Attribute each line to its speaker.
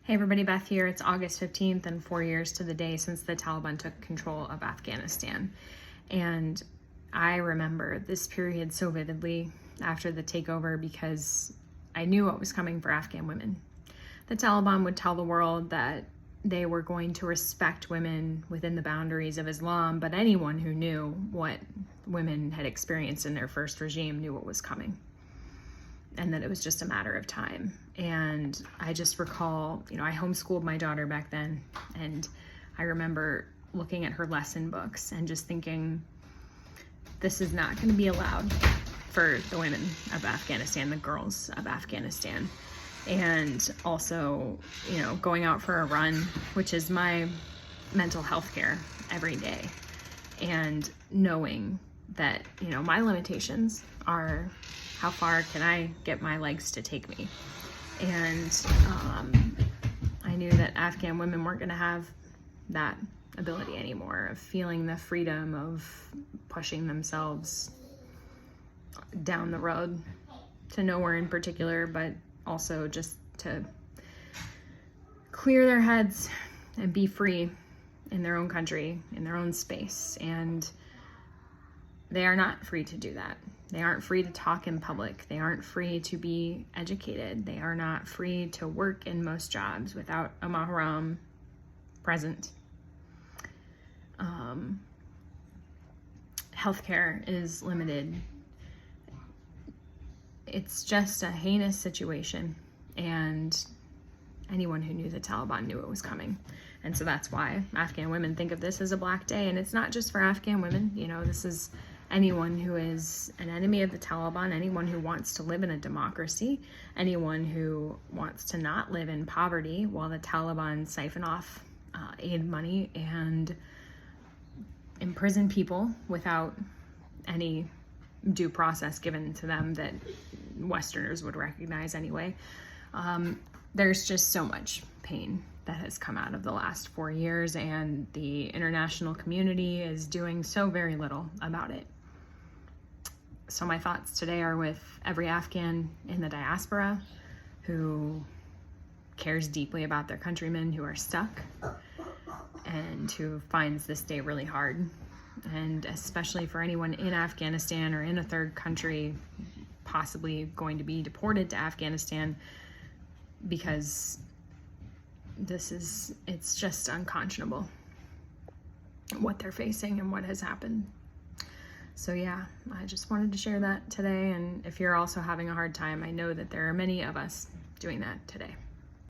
Speaker 1: Hey everybody, Beth here. It's August 15th and 4 years to the day since the Taliban took control of Afghanistan. And I remember this period so vividly after the takeover because I knew what was coming for Afghan women. The Taliban would tell the world that they were going to respect women within the boundaries of Islam, but anyone who knew what women had experienced in their first regime knew what was coming, and that it was just a matter of time. And I just recall, I homeschooled my daughter back then, and I remember looking at her lesson books and just thinking, this is not going to be allowed for the women of Afghanistan, the girls of Afghanistan. And also, going out for a run, which is my mental health care every day, and knowing that, my limitations are how far can I get my legs to take me. And I knew that Afghan women weren't going to have that ability anymore of feeling the freedom of pushing themselves down the road to nowhere in particular, but also just to clear their heads and be free in their own country, in their own space. And they are not free to do that. They aren't free to talk in public. They aren't free to be educated. They are not free to work in most jobs without a mahram present. Healthcare is limited. It's just a heinous situation, and anyone who knew the Taliban knew it was coming. And so that's why Afghan women think of this as a black day. And it's not just for Afghan women. This is anyone who is an enemy of the Taliban, anyone who wants to live in a democracy, anyone who wants to not live in poverty while the Taliban siphon off aid money and imprison people without any due process given to them that Westerners would recognize anyway. There's just so much pain that has come out of the last 4 years, and the international community is doing so very little about it. So my thoughts today are with every Afghan in the diaspora who cares deeply about their countrymen who are stuck and who finds this day really hard. And especially for anyone in Afghanistan or in a third country, possibly going to be deported to Afghanistan, because it's just unconscionable what they're facing and what has happened. So yeah, I just wanted to share that today. And if you're also having a hard time, I know that there are many of us doing that today.